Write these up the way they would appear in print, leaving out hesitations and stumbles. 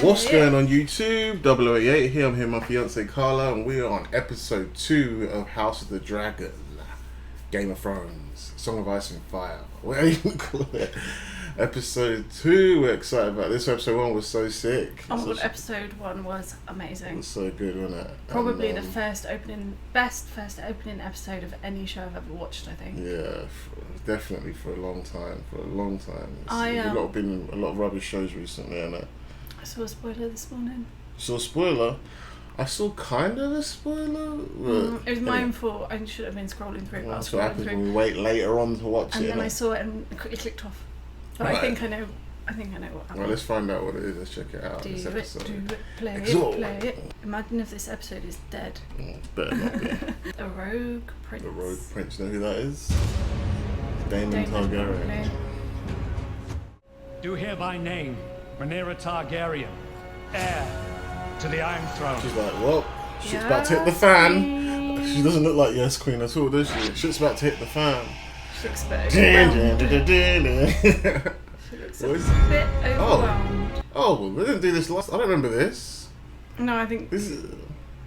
What's going on YouTube? 008 here. I'm here with my fiance Carla, and we are on episode 2 of House of the Dragon, Game of Thrones, Song of Ice and Fire. Whatever you call it. Episode 2. We're excited about this. Episode 1 was so sick. Oh my god, episode 1 was amazing. It was so good, wasn't it? Probably the best first opening episode of any show I've ever watched, I think. Yeah, definitely for a long time. There's been a lot of rubbish shows recently, innit? I saw a spoiler this morning. So spoiler. I saw kind of a spoiler. It was my own fault. I should have been scrolling through. That's what happens when we wait later on to watch it. And then I saw it and quickly clicked off. But right. I think I know what happened. Well, let's find out what it is. Let's check it out. Do this episode. it, play it. Imagine if this episode is dead. Better not be. The Rogue Prince. The Rogue Prince. You know who that is? Damon Targaryen. Do hereby name Rhaenyra Targaryen, heir to the Iron Throne. She's like, well, shit's about to hit the fan. She doesn't look like Yes Queen at all, does she? Shit's about to hit the fan. She looks a bit overwhelmed. Oh, well, we didn't do this last. I don't remember this. No, I think this is.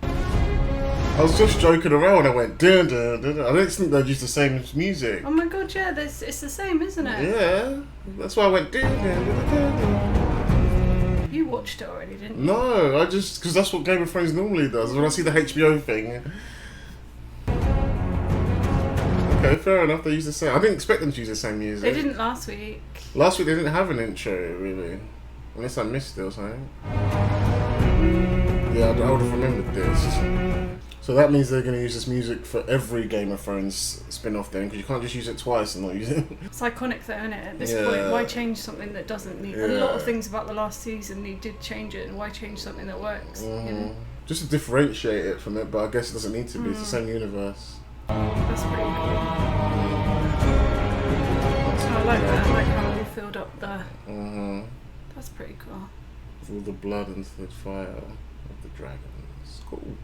I was just joking around when I went dun dun dun. I don't think they'd use the same music. Oh my god, yeah, it's the same, isn't it? Yeah, that's why I went dun dun dun dun. You watched it already, didn't you? No, because that's what Game of Thrones normally does. When I see the HBO thing. Okay, fair enough. They use the same. I didn't expect them to use the same music. They didn't last week. Last week they didn't have an intro, really. Unless I missed it or something. Yeah, I would have remembered this. So that means they're going to use this music for every Game of Thrones spin-off then, because you can't just use it twice and not use it. It's iconic though, isn't it? At this point, why change something that doesn't need... A lot of things about the last season, they did change it, and why change something that works? You know? Just to differentiate it from it, but I guess it doesn't need to be. It's the same universe. That's pretty cool. So I like that. I like how we filled up the... That's pretty cool. With all the blood and the fire of the dragons. Cool.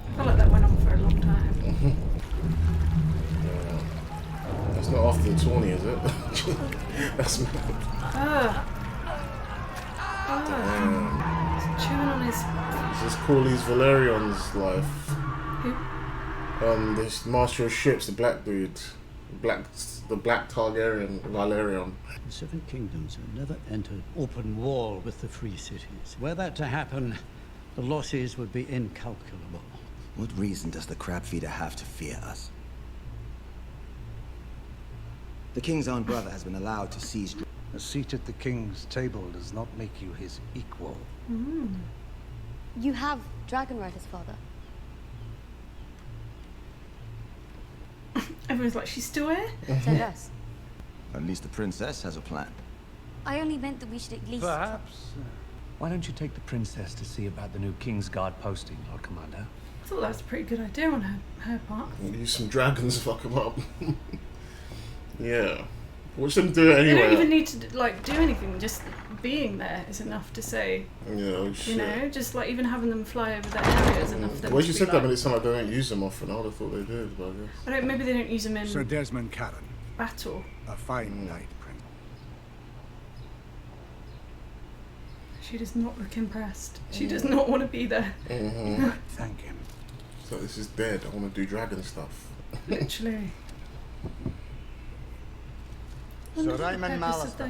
I feel like that went on for a long time. That's not after the tourney, is it? That's mad. He's chewing on his... This is Corlys Valerion's life. Who? This master of ships, the black dude. The black Targaryen, Valerion. The Seven Kingdoms have never entered open war with the Free Cities. Were that to happen, the losses would be incalculable. What reason does the crab feeder have to fear us? The king's own brother has been allowed to seize... A seat at the king's table does not make you his equal. You have dragon riders, father. Everyone's like, she's still here? So yes. At least the princess has a plan. I only meant that we should at least... Perhaps. Why don't you take the princess to see about the new King's Guard posting, Lord Commander? I thought that was a pretty good idea on her part. Use some dragons to fuck them up. Yeah. Watch them do it anyway. They don't even need to do anything. Just being there is enough to say. Yeah, oh shit. You know, just like even having them fly over that area is enough. Well, you said that, but it's not like they don't use them often. I would have thought they did, but I guess. Maybe they don't use them in Sir Desmond Caron. Battle. A fine knight, Prince. She does not look impressed. She does not want to be there. Thank him. So this is dead. I want to do dragon stuff. Literally. Sir Ryman Mallister.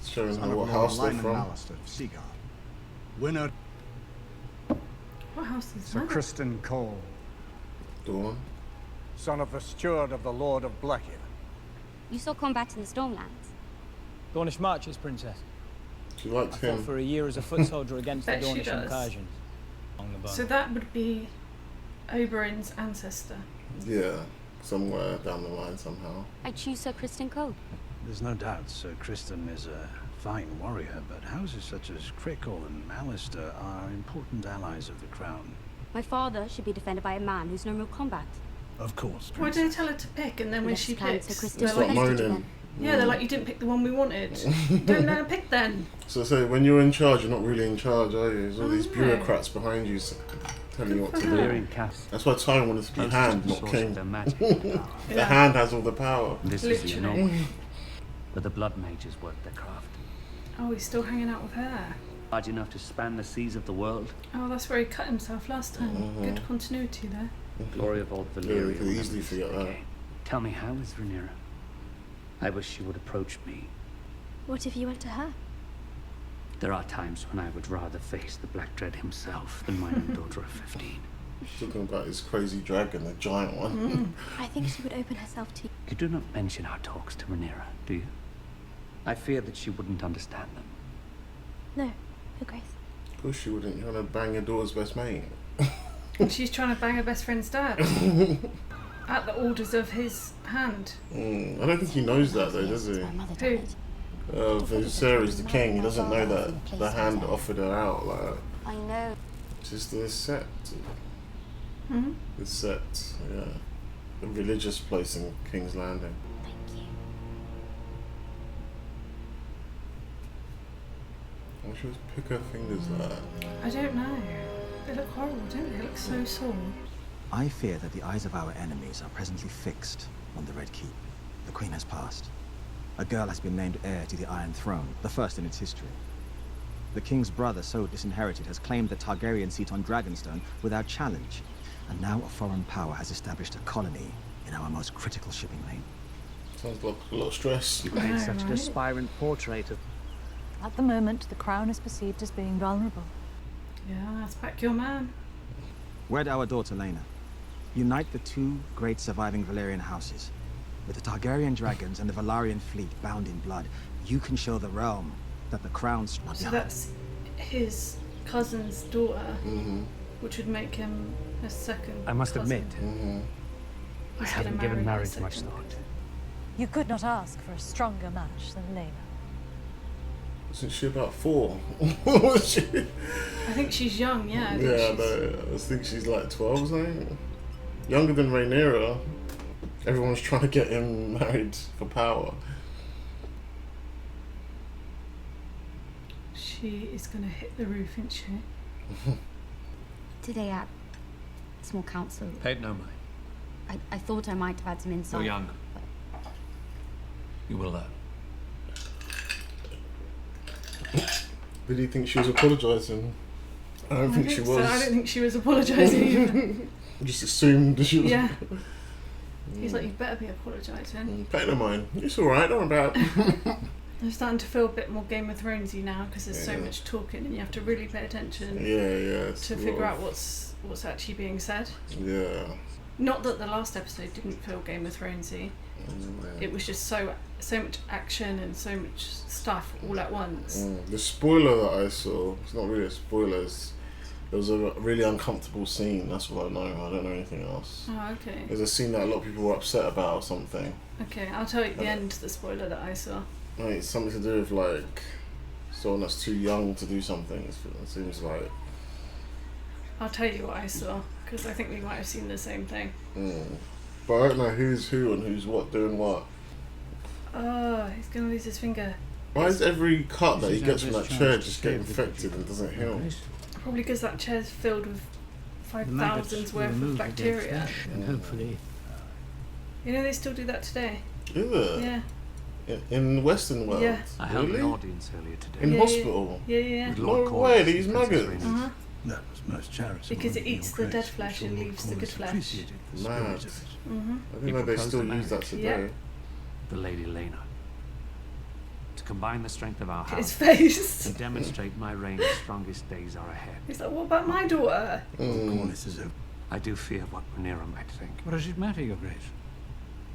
Showing her what house they're from. Mallister of Seagull. Winner. What house is Sir that? Kristen Cole. Dawn. Son of a steward of the Lord of Blackheath. You saw combat in the Stormlands. Dornish marches, Princess. She liked I him. fought for a year as a foot soldier against the Bet she Dornish does. incursions. So that would be Oberyn's ancestor. Yeah, somewhere down the line somehow. I choose Sir Kristen Cole. There's no doubt Sir Kristen is a fine warrior, but houses such as Crickle and Mallister are important allies of the crown. My father should be defended by a man who's known real combat. Of course, Why Princess. do they tell her to pick and then when she picks, they're Stop like, moaning. yeah, they're like, you didn't pick the one we wanted. Don't let her pick then. So when you're in charge, you're not really in charge, are you? There's all these bureaucrats behind you telling you what to do. That's why Tywin wanted to be hand, not king. The hand has all the power. This is the anomaly. But the blood mages work their craft. Oh, he's still hanging out with her. Large enough to span the seas of the world. Oh, that's where he cut himself last time. Good continuity there. Glory of old Yeah, Valyria. we could easily remembers forget that. again. Tell me, how is Rhaenyra? I wish she would approach me. What if you went to her? There are times when I would rather face the Black Dread himself than my own daughter of 15. Talking about his crazy dragon, the giant one. I think she would open herself to you. You do not mention our talks to Rhaenyra, do you? I fear that she wouldn't understand them. No, Your Grace. Of course she wouldn't. You're gonna bang your daughter's best mate. And she's trying to bang her best friend's dad. At the orders of his hand. I don't think he knows that though, does he? My mother Who? died. Viserys the king, he doesn't know that the hand offered her out. Like, I know. just the set. Hmm? The set, yeah. The religious place in King's Landing. Thank you. Why should she pick her fingers like that? I don't know. They look horrible, don't they? They look so sore. I fear that the eyes of our enemies are presently fixed on the Red Keep. The Queen has passed. A girl has been named heir to the Iron Throne, the first in its history. The King's brother, so disinherited, has claimed the Targaryen seat on Dragonstone without challenge. And now a foreign power has established a colony in our most critical shipping lane. Sounds like a lot of stress. You paint know, such an right? aspirant portrait of... At the moment, the crown is perceived as being vulnerable. Yeah, that's back your man. Wed our daughter, Laena. Unite the two great surviving Valyrian houses. With the Targaryen dragons and the Valyrian fleet bound in blood, you can show the realm that the crown's not So behind. that's his cousin's daughter, which would make him a second. I must cousin. admit, I He's haven't gonna given marry her marriage much second. thought. You could not ask for a stronger match than Laena. Isn't she about 4? Was she? I think she's young, yeah. I think Yeah, she's- no, I think she's like 12 or something. Younger than Rhaenyra. Everyone's trying to get him married for power. She is going to hit the roof, isn't she? Today at small council, Paid no mind. I thought I might have had some insight. You're young. You will learn. Did he think she was apologising? I don't think she was. So. I don't think she was apologising either. Just assumed she was. Yeah. He's like, you better be apologising. Pay no mind. It's alright, don't worry about it. I'm starting to feel a bit more Game of Thronesy now because there's so Yeah. much talking and you have to really pay attention Yeah. It's to a figure lot out what's actually being said. Yeah. Not that the last episode didn't feel Game of Thronesy. It was just so much action and so much stuff all at once. The spoiler that I saw, it's not really a spoiler, there was a really uncomfortable scene, that's what I know. I don't know anything else. Oh, okay. There's a scene that a lot of people were upset about or something. Okay, I'll tell you at the end the spoiler that I saw. Like, it's something to do with like someone that's too young to do something. It seems like. I'll tell you what I saw because I think we might have seen the same thing. But I don't know who's who and who's what doing what. Oh, he's gonna lose his finger. Why is every cut that he gets from that chair just get infected and doesn't heal? Probably because that chair's filled with 5,000's worth of bacteria. And hopefully... You know they still do that today. Is it? Yeah. In the Western world? Yeah. I held Really? an audience earlier today. In Yeah, hospital? Yeah. With No Lord way, Corlys these and Princess maggots. Rhaenys. That was most charitable. Because it of your eats the grace. dead flesh I'm and sure leaves the Lord good Corlys flesh. appreciated the Mad. spirit of it. I He didn't know they proposed still a use that marriage. today. The Lady Laena. To combine the strength of our His house face. and demonstrate my reign's strongest days are ahead. He's like, what about my daughter? Corlys is over. I do fear what Rhaenyra might think. What does it matter, Your Grace?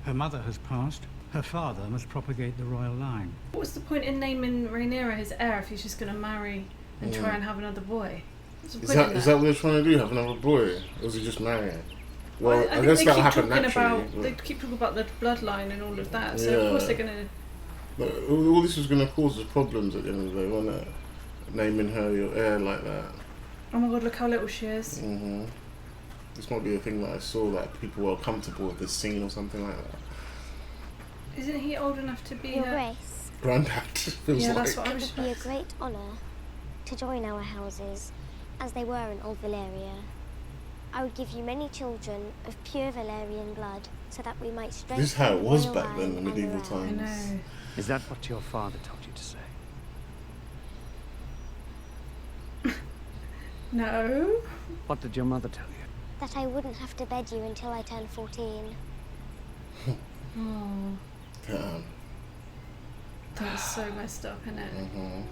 Her mother has passed. Her father must propagate the royal line. What's the point in naming Rhaenyra his heir if he's just going to marry and try and have another boy? What's the Is point that in is that what they're trying to do? Have another boy? Or is he just marrying? Well, I think guess they that'll keep happen talking naturally. about they keep talking about the bloodline and all of that. So Yeah. of course they're gonna. But all this was going to cause us problems at the end of the day, wasn't it? Naming her your heir like that. Oh my god! Look how little she is. This might be a thing that I saw that people were comfortable with this scene or something like that. Isn't he old enough to be Your her? Grace, Grandad feels Yeah, like. that's what I it was. would be a great honour to join our houses as they were in Old Valyria. I would give you many children of pure Valyrian blood so that we might strengthen This is how it was the back then in the royal line medieval and the I realm. know. Is that what your father told you to say? No. What did your mother tell you? That I wouldn't have to bed you until I turned 14. Oh, Damn. that was so messed up, innit?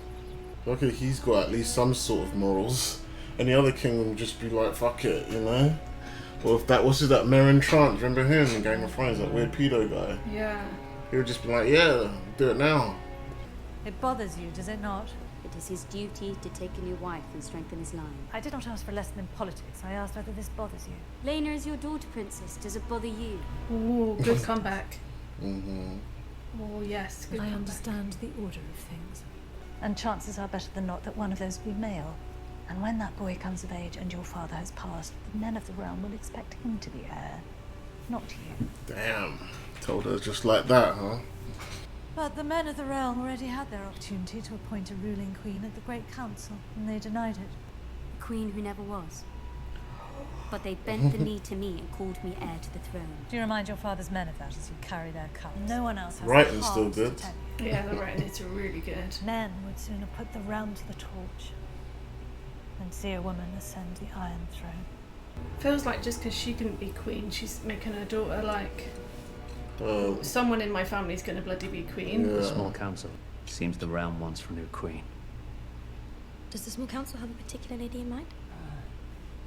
Okay, he's got at least some sort of morals. Any other king would just be like, fuck it, you know? Or if that was that Meryn Trant, remember him in Game of Thrones, that weird pedo guy? Yeah. He would just be like, yeah, do it now. It bothers you, does it not? It is his duty to take a new wife and strengthen his line. I did not ask for a lesson in politics. I asked whether this bothers you. Lena is your daughter, Princess. Does it bother you? Oh, good comeback. Oh, yes, good I comeback. understand the order of things. And chances are better than not that one of those will be male. And when that boy comes of age and your father has passed, the men of the realm will expect him to be heir, not you. Damn. Told her just like that, huh? But the men of the realm already had their opportunity to appoint a ruling queen at the Great Council, and they denied it. A queen who never was. But they bent the knee to me and called me heir to the throne. Do you remind your father's men of that as you carry their cups? No one else has Writing's the heart still to good. tell you. Yeah, the writing is really good. Men would sooner put the realm to the torch than see a woman ascend the Iron Throne. Feels like just because she couldn't be queen, she's making her daughter like... someone in my family's going to bloody be queen. The small council. Seems the realm wants for a new queen. Does the small council have a particular lady in mind?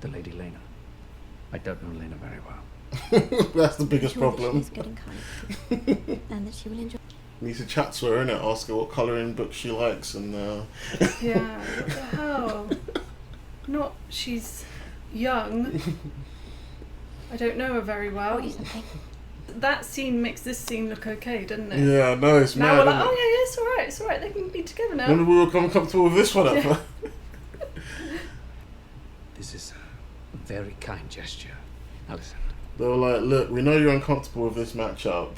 The Lady Lena. I don't know Lena very well. That's the biggest problem. That she's good and kind. And that she will enjoy. Need to chat to her, innit? Ask her what colouring book she likes and Yeah, what the hell? Not she's young. I don't know her very well. That scene makes this scene look okay, doesn't it? yeah, no, it's Now mad. we're like, isn't oh it? yeah, it's alright, it's alright, they can be together now. When we were comfortable with this one at Yeah. first. This is a very kind gesture. Now listen. They were like, look, we know you're uncomfortable with this matchup,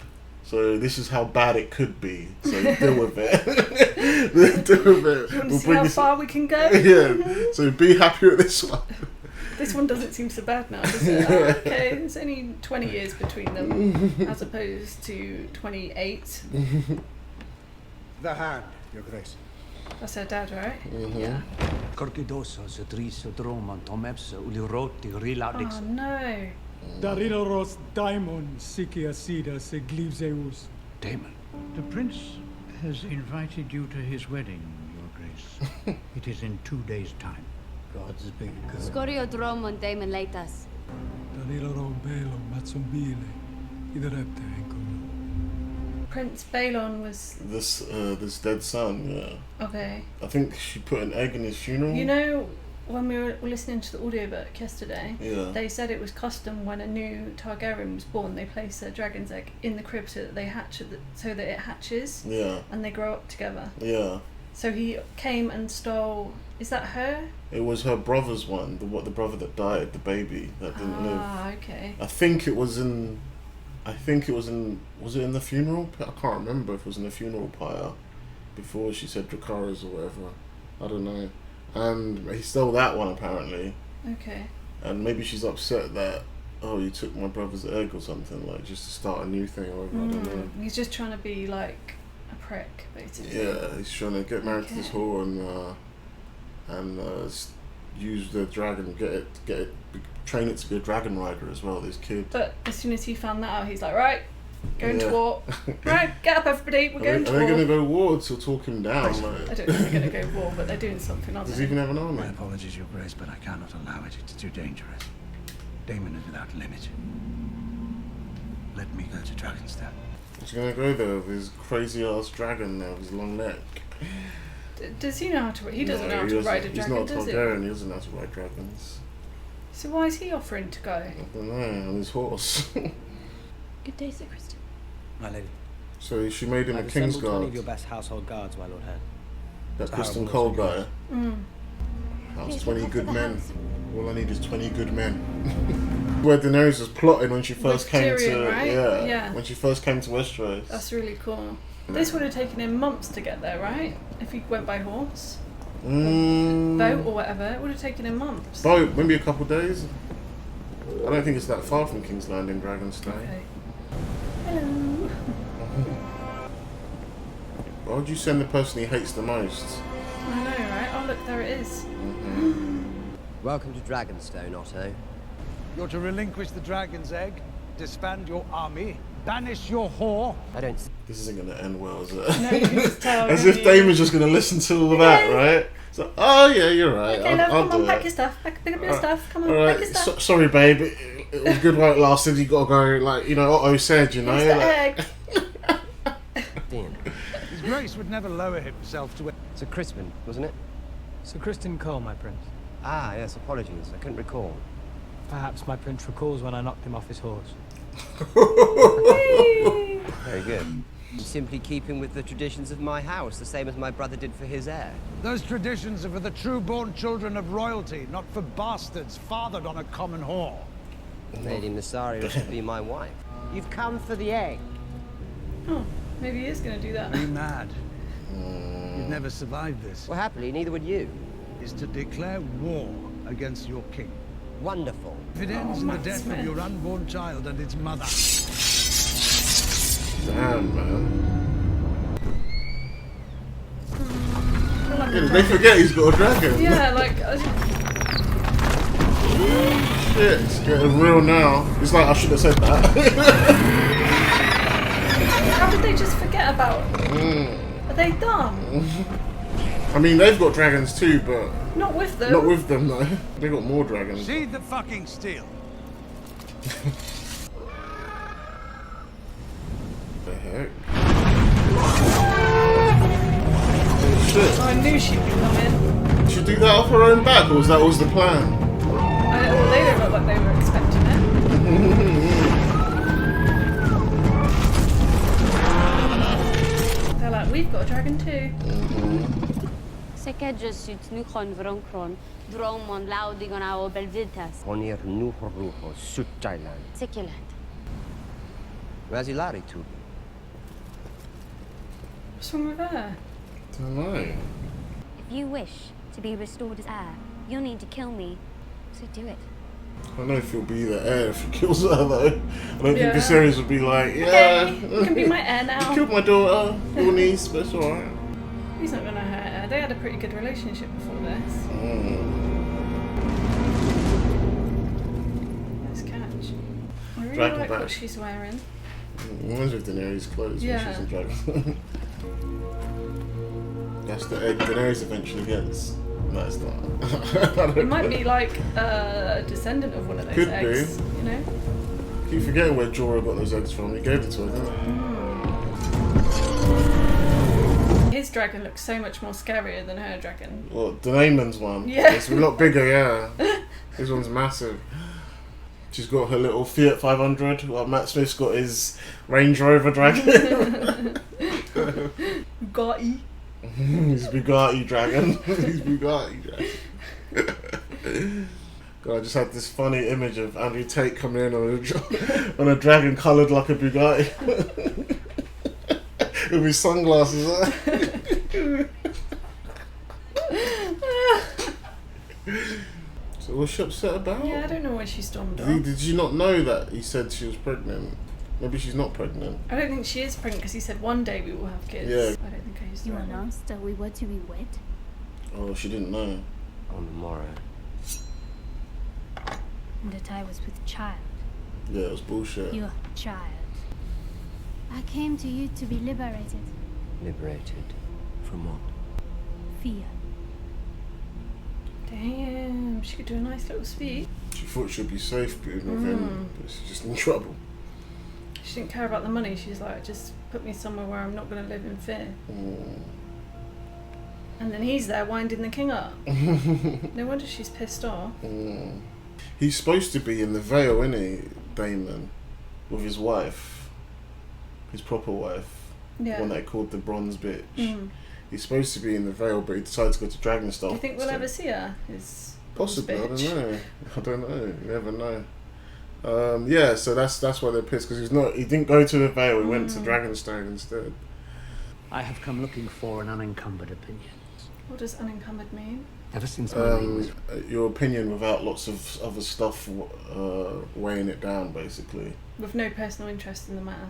so this is how bad it could be. So deal with it. Deal with it. You want to see how far we can go? Yeah. So be happy with this one. This one doesn't seem so bad now, does it? Oh, okay, there's only 20 years between them, as opposed to 28. The hand, Your Grace. That's her dad, right? Yeah. Corkidosa, Zedriso, Droman, Tomepsa, Uliroti, Oh Riladix. no. Dariloros daimon sikia sida seglivzeus. Damon. The prince has invited you to his wedding, Your Grace. It is in 2 days' time. God's big good. Scorio dromon daemon leitas. Dariloro belo matsombile. Iderepte enkono. Prince Balon was... This dead son, yeah. Okay. I think she put an egg in his funeral. You know, when we were listening to the audiobook yesterday, Yeah. they said it was custom when a new Targaryen was born, they place a dragon's egg in the crib so that they hatch it, so that it hatches. Yeah. And they grow up together. Yeah. So he came and stole. Is that her? It was her brother's one, the brother that died, the baby that didn't live. Ah, okay. I think it was in. Was it in the funeral? I can't remember if it was in the funeral pyre before she said Dracarys or whatever. I don't know. And he stole that one apparently. Okay. And maybe she's upset that, oh, you took my brother's egg or something, like just to start a new thing or whatever. I don't know. He's just trying to be like a prick, basically. Yeah, he's trying to get married to this whore and use the dragon, get it, train it to be a dragon rider as well. This kid. But as soon as he found that out, he's like, right, going to Yeah. war. Right, get up, everybody, we're going to Are they war. going to go war to talk him down? Like, I don't think they're going to go war, but they're doing something, aren't does they? he even have an army? My apologies, Your Grace, but I cannot allow it. It's too dangerous. Damon is without limit. Let me go to Dragonstone. He's going to go there with his crazy ass dragon now, with his long neck. Does he know how to? He doesn't No, know how he to doesn't. ride a dragon, He's not does he? Targaryen, he doesn't know how to ride dragons. So why is he offering to go? I don't know, on his horse. Good day, Sir Kristen. My lady. So she made him a I've king's assembled 20 guard. of your best household guards, my lord head. That So Kristen Harold Cole will also guy. That was Please 20 look good after the men. house. All I need is 20 good men. Where Daenerys was plotting when she first came Tyrion, to right? Yeah. when she first came to Westeros. That's really cool. This would have taken him months to get there, right? If he went by horse, boat or whatever, it would have taken him months. Boat, maybe a couple days. I don't think it's that far from King's Landing, Dragonstone. Okay. Hello. Why would you send the person he hates the most? I know, right? Oh look, there it is. Welcome to Dragonstone, Otto. You're to relinquish the dragon's egg, disband your army, banish your whore. I don't... This isn't going to end well, is it? No, you can just tell. As if Damon's just going to listen to all that, right? So, oh yeah, you're right. Okay, love, I'll come on, do pack it. your stuff. Pick up your stuff. Come on, All right. pack your stuff. Sorry, babe. It was good while it lasted. You got to go, like, you know, Otto said, you know. Here's the like, egg. His Grace would never lower himself to it. Sir Crispin, wasn't it? Sir Crispin Cole, my prince. Ah, yes, apologies. I couldn't recall. Perhaps my prince recalls when I knocked him off his horse. Very good. I'm simply keeping with the traditions of my house, the same as my brother did for his heir. Those traditions are for the true-born children of royalty, not for bastards fathered on a common whore. Lady Nassari was to be my wife. You've come for the egg. Oh, maybe he is going to do that. Are you mad? You'd never survive this. Well, happily, neither would you. Is to declare war against your king. Wonderful. If it ends in the death of your unborn child and its mother. Damn, man. Yeah, they forget he's got a dragon. Yeah, like... Shit, it's getting real now. It's like, I should have said that. How did they just forget about it? Are they dumb? I mean, they've got dragons too, but... Not with them. Not with them, though. They got more dragons. See the fucking steel. The heck? Oh, I knew she'd be coming. Did she do that off her own back, or was that always the plan? Well, they don't look like they were expecting it. They're like, we've got a dragon too. Where's Hilari to? What's wrong with her? Don't know. If you wish to be restored as heir, you'll need to kill me. So do it. I don't know if he'll be the heir if he kills her, though. I don't think the series would be like, yeah. Okay, you can be my heir now. You killed my daughter, your niece, but it's alright. He's not going to hurt her. They had a pretty good relationship before this. Nice catch. I really Dragon like back. what she's wearing. Reminds me of Daenerys' clothes when Yeah. she's in Dragon. That's the egg Daenerys eventually gets. No, it's not. It might be like a descendant of one of those Could eggs, be. you know? I keep forgetting where Jorah got those eggs from. He gave it to her, didn't he? His dragon looks so much more scarier than her dragon. Well, Daemon's one. Yeah. It's a lot bigger, yeah. This one's massive. She's got her little Fiat 500, while Matt Smith's got his Range Rover dragon. Bugatti. His Bugatti dragon. His Bugatti dragon. God, I just had this funny image of Andrew Tate coming in on a dragon coloured like a Bugatti. With his sunglasses on. So what's she upset about? Yeah, I don't know why she stormed off. Did you not know that he said she was pregnant? Maybe she's not pregnant. I don't think she is pregnant because he said one day we will have kids. Yeah. I don't think I used to You write that. announced that we were to be wed? Oh, she didn't know. On the morrow. And that I was with child. Yeah, it was bullshit. Your child. I came to you to be liberated. Liberated? From what? Fear. Damn, she could do a nice little speech. She thought she'd be safe being with him, but she's just in trouble. She didn't care about the money. She's like, just put me somewhere where I'm not going to live in fear. And then he's there winding the king up. No wonder she's pissed off. He's supposed to be in the Vale, isn't he, Damon? With his wife. His proper wife. Yeah. The one they called the Bronze Bitch. He's supposed to be in the Vale, but he decided to go to Dragonstone. Do you think we'll ever see her? His Possibly, I bitch? don't know. I don't know. You never know. Yeah, so that's why they're pissed, because he didn't go to the Vale, he went to Dragonstone instead. I have come looking for an unencumbered opinion. What does unencumbered mean? Ever since my name was... Your opinion without lots of other stuff weighing it down, basically. With no personal interest in the matter.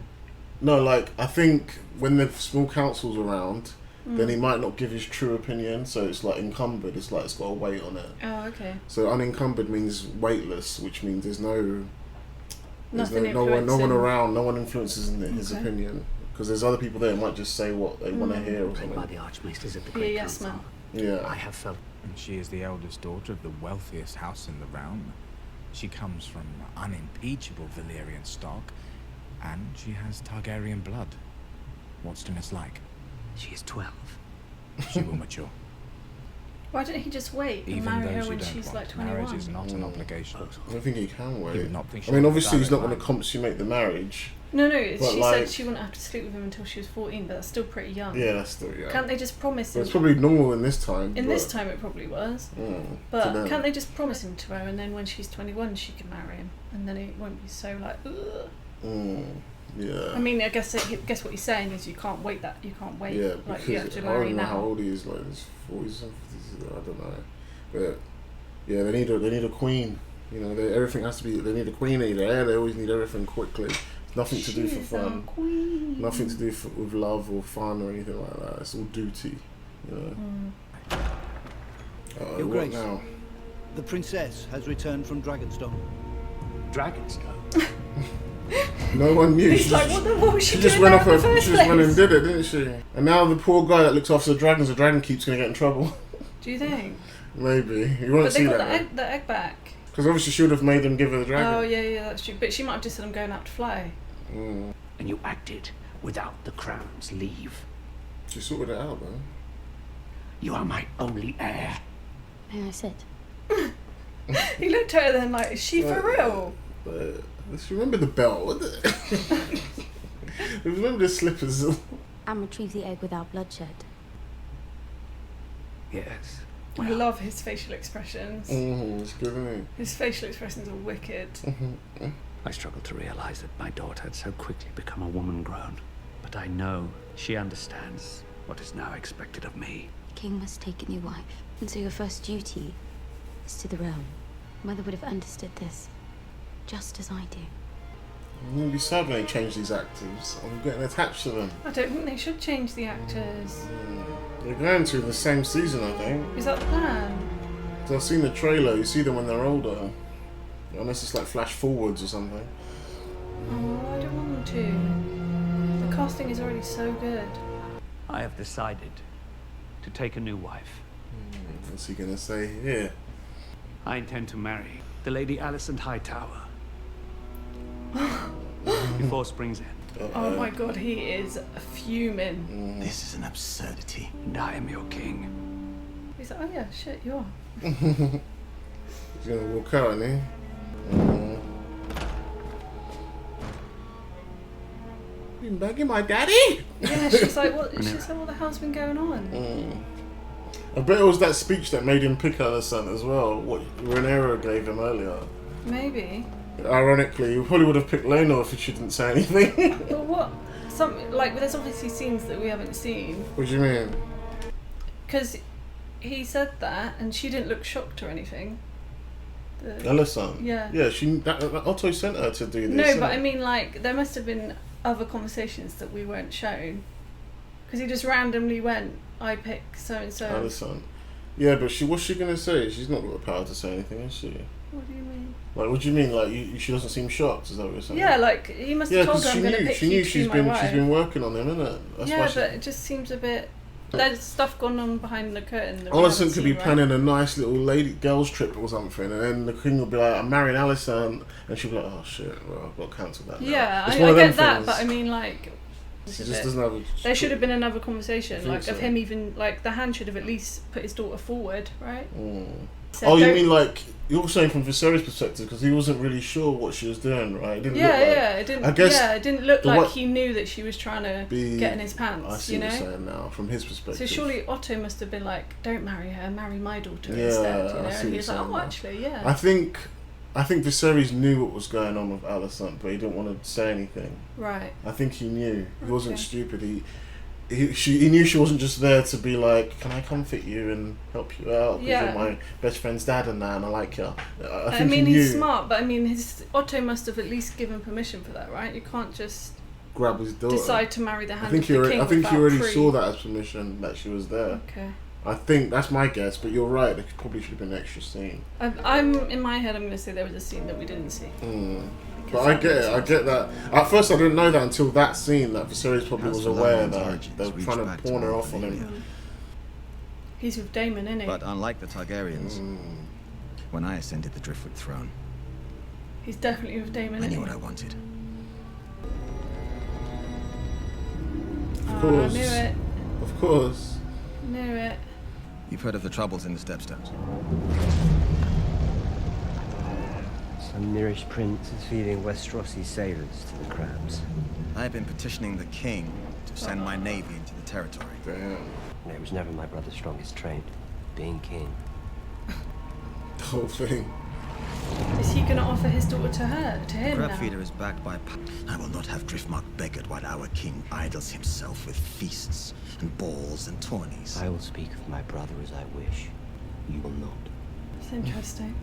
No, like, I think when the small council's around, then he might not give his true opinion. So it's like encumbered. It's like it's got a weight on it. Oh, okay. So unencumbered means weightless, which means there's no no one around, no one influences his opinion. Because there's other people there who might just say what they want to hear or something. By the Archmaesters at the Great Council. Man. Yeah. I have felt. And she is the eldest daughter of the wealthiest house in the realm. She comes from unimpeachable Valyrian stock, and she has Targaryen blood. What's to mislike? She is 12. She will mature. Why didn't he just wait and Even marry her those who when don't she's want. like 21? Marriage is not an obligation. I don't think he can wait. He would not think I mean, she obviously would he's not going to direct consummate the marriage. No, But she like- said she wouldn't have to sleep with him until she was 14, but that's still pretty young. Yeah, that's still young. Can't they just promise But him? it's probably normal in this time. In but- this time it probably was. to But them. can't they just promise him to her, and then when she's 21 she can marry him, and then it won't be so like, ugh. Yeah. I mean, I guess what he's saying is you can't wait. Yeah, like you have because to I marry don't know how now. old he is, like he's 40s, 50s, I don't know. But yeah, they need a queen. You know, everything has to be. They need a queen, they need an heir. They always need everything quickly. Nothing to do for She's our fun. queen. Nothing to do with love or fun or anything like that. It's all duty. You know. Your What Grace, now? the princess has returned from Dragonstone. Dragonstone? No one knew. He's like, what was she just doing went there off in the her. first She just went and place? did it, didn't she? And now the poor guy that looks after the dragon keeps gonna get in trouble. Do you think? Maybe you won't But they see got that. the egg back. Because obviously she would have made them give her the dragon. Oh yeah, that's true. But she might have just said, "I'm going out to fly." Mm. And you acted without the crown's leave. She sorted it out though. You are my only heir. May I sit? He looked at her then like, "Is she for real?" But let's remember the bell. Remember the slippers. And retrieve the egg without bloodshed. Yes. I love his facial expressions. It's good, isn't it? His facial expressions are wicked. I struggle to realize that my daughter had so quickly become a woman grown. But I know she understands what is now expected of me. The king must take a new wife. And so your first duty is to the realm. Mother would have understood this, just as I do. I'm gonna be sad when they change these actors. I'm getting attached to them. I don't think they should change the actors. They're going to in the same season, I think. Is that the plan? 'Cause I've seen the trailer. You see them when they're older, unless it's like flash forwards or something. Oh, I don't want them to. The casting is already so good. I have decided to take a new wife. What's he gonna say here? I intend to marry the Lady Alicent Hightower before spring's end. Oh my god, he is fuming. This is an absurdity. And I am your king. He's like, oh yeah, shit, you are. He's gonna walk out, isn't he? Been begging my daddy? Yeah, she's like, what the hell's been going on? I bet it was that speech that made him pick Alicent as well, what Rhaenyra gave him earlier. Maybe. Ironically, he probably would have picked Laenor if she didn't say anything. But what? There's obviously scenes that we haven't seen. What do you mean? Because he said that, and she didn't look shocked or anything. Alicent? Yeah. Yeah, Otto sent her to do this. No, but innit? I mean, like, there must have been other conversations that we weren't shown. Because he just randomly went, I pick so-and-so. Alicent. Yeah, but what's she going to say? She's not got the power to say anything, is she? What do you mean? Like, what do you mean? Like, she doesn't seem shocked, is that what you're saying? Yeah, like, he must have told her, I'm going to pick she you knew to she's be my wife. she's been working on them, innit? That's why But it just seems a bit... There's stuff going on behind the curtain. That we Alicent haven't could be seen, right? planning a nice little girls trip or something, and then the king will be like, I'm marrying Alicent, and she'll be like, oh shit, well, I've got to cancel that now. Yeah, It's I one of them get that, things. but I mean, like... She just doesn't have there should have been another conversation, think like, of so. him even... Like, the hand should have at least put his daughter forward, right? Said, Oh, you "Don't-" mean like, you're saying from Viserys' perspective, because he wasn't really sure what she was doing, right? It didn't look like, It didn't. I guess it didn't look like he knew that she was trying to get in his pants. I see you know. what you're saying now, from his perspective. So surely Otto must have been like, "Don't marry her, marry my daughter Yeah, instead." You know, I see and he what was you're like, saying "Oh, now. actually, yeah." I think Viserys knew what was going on with Alicent, but he didn't want to say anything. Right. I think he knew. He wasn't stupid. He knew she wasn't just there to be like, can I comfort you and help you out? Because Yeah. you're my best friend's dad and that, and I like you. I I think mean, he knew. he's smart, but I mean, Otto must have at least given permission for that, right? You can't just. grab his daughter. Decide to marry the hand I think of the king. I think he already pre- saw that as permission that she was there. Okay. I think that's my guess, but you're right. There probably should have been an extra scene. I'm in my head. I'm going to say there was a scene that we didn't see. But I get it. I get that. At first, I didn't know that until that scene. That Viserys probably was aware that they were trying to pawn her off on him. He's with Daemon, isn't he? But unlike the Targaryens, when I ascended the Driftwood throne, He's definitely with Daemon, I isn't knew he? what I wanted. Of course. I knew it. Of course. Knew it. You've heard of the troubles in the Stepstones? Some Mirish prince is feeding Westerosi sailors to the crabs. I have been petitioning the king to send my navy into the territory. Damn. It was never my brother's strongest trait, being king. The whole thing. Is he going to offer his daughter to him now? Crabfeeder is backed by... I will not have Driftmark beggared while our king idles himself with feasts and balls and tourneys. I will speak of my brother as I wish. You will not. It's interesting.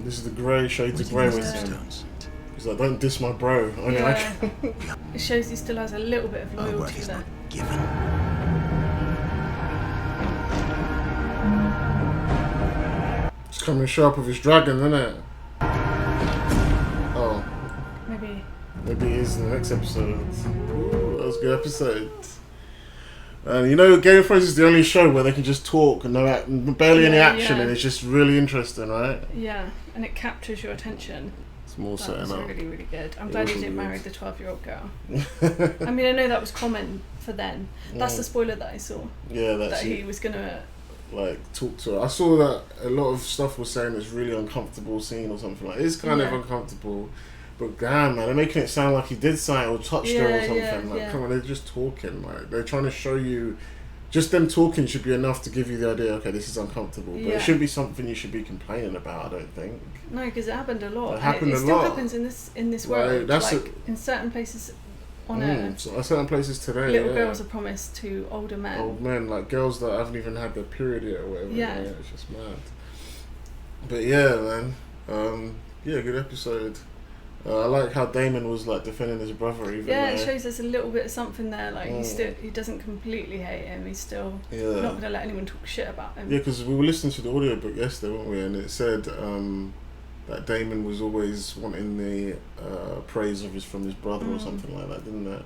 This is the grey shades of grey with him. He's like, don't diss my bro. It shows he still has a little bit of loyalty there. It's coming sharp with his dragon, isn't it? Oh. Maybe. Maybe it is in the next episode. Ooh, that was a good episode. And you know, Game of Thrones is the only show where they can just talk and barely any action, and it's just really interesting, right? Yeah, and it captures your attention. It's more setting up. That was really, really good. I'm glad he didn't marry the 12-year-old girl. I mean, I know that was common for then. That's the spoiler that I saw. Yeah, that's that he was gonna talk to her. I saw that a lot of stuff was saying it's really uncomfortable scene or something like. It's kind of uncomfortable. But damn, man, they're making it sound like he did something or touched her or something. Come on, they're just talking. Like, they're trying to show you. Just them talking should be enough to give you the idea. Okay, this is uncomfortable, but it shouldn't be something you should be complaining about. I don't think. No, because it happened a lot. It happened it a still lot. happens in this world. That's like in certain places on Earth. So certain places today, little girls are promised to older men. Old men, like girls that haven't even had their period yet or whatever. Yeah, it's just mad. But yeah, man. Good episode. I like how Daemon was like defending his brother even. Yeah, it shows us a little bit of something there. Like he doesn't completely hate him. He's still not going to let anyone talk shit about him. Yeah, because we were listening to the audiobook yesterday, weren't we? And it said that Daemon was always wanting the praise from his brother or something like that, didn't it?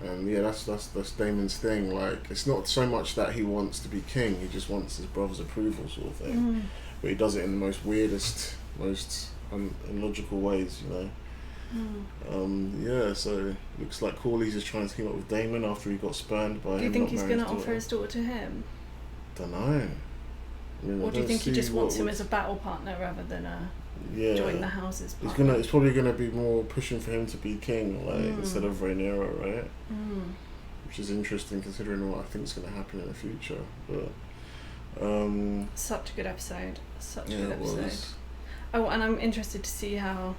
And yeah, that's Daemon's thing. Like, it's not so much that he wants to be king; he just wants his brother's approval, sort of thing. But he does it in the most weirdest, most illogical ways, you know. Yeah, so looks like Corlys is trying to team up with Daemon after he got spurned by him. Do you think he's going to offer his daughter to him? Don't know. I mean, or do you think he just wants him as a battle partner rather than a join the houses partner? It's probably gonna be more pushing for him to be king, like instead of Rhaenyra, right? Which is interesting considering what I think is gonna happen in the future. But such a good episode. Such a good it episode. was. Oh, and I'm interested to see how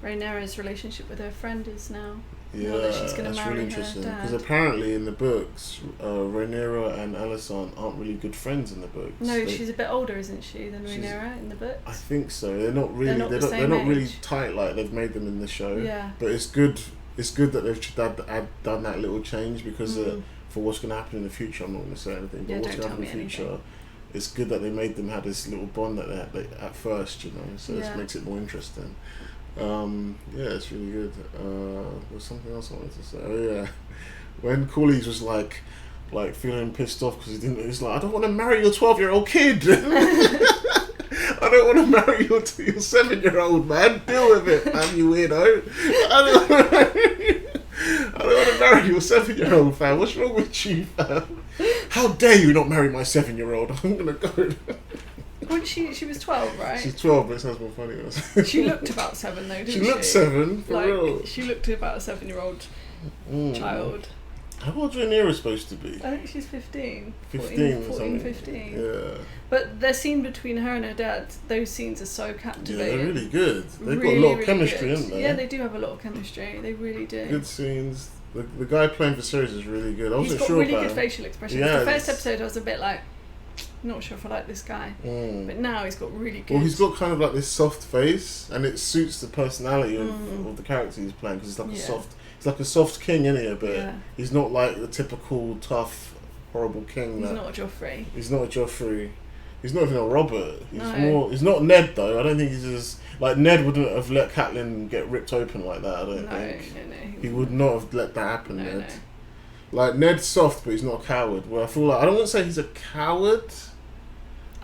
Rhaenyra's relationship with her friend is now. Yeah, now that she's gonna that's marry really her interesting. dad. Because apparently in the books, Rhaenyra and Alysanne aren't really good friends in the books. No, she's a bit older, isn't she, than Rhaenyra in the books? I think so. They're not really. They're not really tight like they've made them in the show. Yeah. But it's good. It's good that they've done that little change because for what's going to happen in the future, I'm not going to say anything. But what's going to happen in the future, it's good that they made them have this little bond that they had at first, you know. So it makes it more interesting. It's really good. There's something else I wanted to say. Oh yeah, when Corlys was like feeling pissed off because he didn't. He's like, I don't want to marry your 12-year-old kid. I don't want to marry your 7-year-old man. Deal with it, man, you weirdo. I don't want to marry your 7-year-old, fam. What's wrong with you, fam? How dare you not marry my 7-year-old? I'm gonna go. When she was 12, right? She's 12, but it sounds more funny. She looked about 7 though, didn't she? She looked 7, for real. She looked about a 7-year-old child. How old Rhaenyra supposed to be? I think she's 15. 14, 15. Yeah. But the scene between her and her dad, those scenes are so captivating. Yeah, they're really good. They've really, got a lot of really chemistry, good. haven't they? Yeah, they do have a lot of chemistry. They really do. Good scenes. The guy playing Viserys is really good. I wasn't He's got sure really about good him. facial expressions. Yeah, The first episode I was a bit like, not sure if I like this guy. But now he's got really good... Well, he's got kind of like this soft face, and it suits the personality of the character he's playing, because it's like He's like a soft king, isn't he? A bit. Yeah. He's not like the typical tough, horrible king. He's not a Joffrey. He's not a Joffrey. He's not even a Robert. He's No. more. He's not Ned though. I don't think he's as like Ned wouldn't have let Catelyn get ripped open like that. I don't think. No. He would not have let that happen. No, Ned. no. Like Ned's soft, but he's not a coward. Where I feel like I don't want to say he's a coward.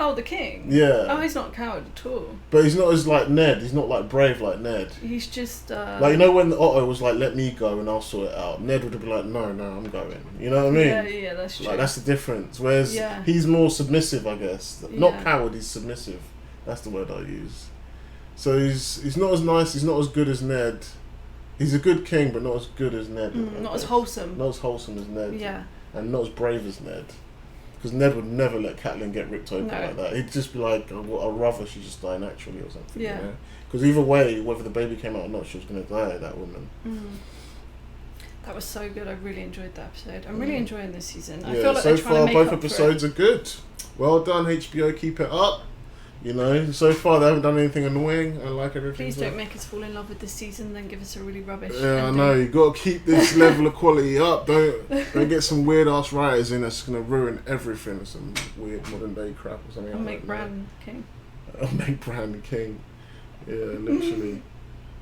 Oh, the king? Yeah. Oh, he's not a coward at all. But he's not as like Ned. He's not like brave like Ned. He's just... like, you know when Otto was like, let me go and I'll sort it out. Ned would have been like, no, I'm going. You know what I mean? Yeah, that's true. Like, that's the difference. Whereas Yeah. he's more submissive, I guess. Not Yeah. coward, he's submissive. That's the word I use. So he's not as nice, he's not as good as Ned. He's a good king, but not as good as Ned. not as wholesome. Not as wholesome as Ned. Yeah. And not as brave as Ned. Because Ned would never let Catelyn get ripped open No. like that. He'd just be like, I'd rather she just die naturally or something. Yeah. Because either way, whether the baby came out or not, she was going to die, that woman. That was so good. I really enjoyed that episode. I'm really enjoying this season. I Yeah, feel like so they're trying far to make both up episodes are good. Well done, HBO. Keep it up. You know, so far they haven't done anything annoying. I like everything. Please don't make us fall in love with this season, then give us a really rubbish. Yeah, I ending. know. You got to keep this level of quality up. Don't get some weird ass writers in that's gonna ruin everything. Some weird modern day crap or something. I'll I make don't Bran king. I'll make Bran the king. Yeah, literally.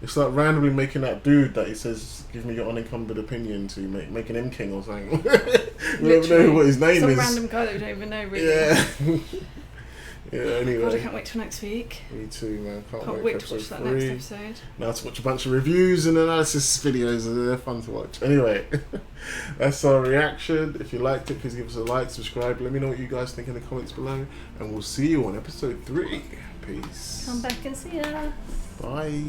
It's like randomly making that dude that he says, "Give me your unencumbered opinion," to making him king or something. We don't know what his name Some is. random guy that we don't even know really. Yeah. Yeah, anyway. God, I can't wait till next week. Me too, man. Can't wait for to watch that episode 3. next episode. Now to watch a bunch of reviews and analysis videos. They're fun to watch. Anyway, that's our reaction. If you liked it, please give us a like, subscribe. Let me know what you guys think in the comments below. And we'll see you on episode 3. Peace. Come back and see us. Bye.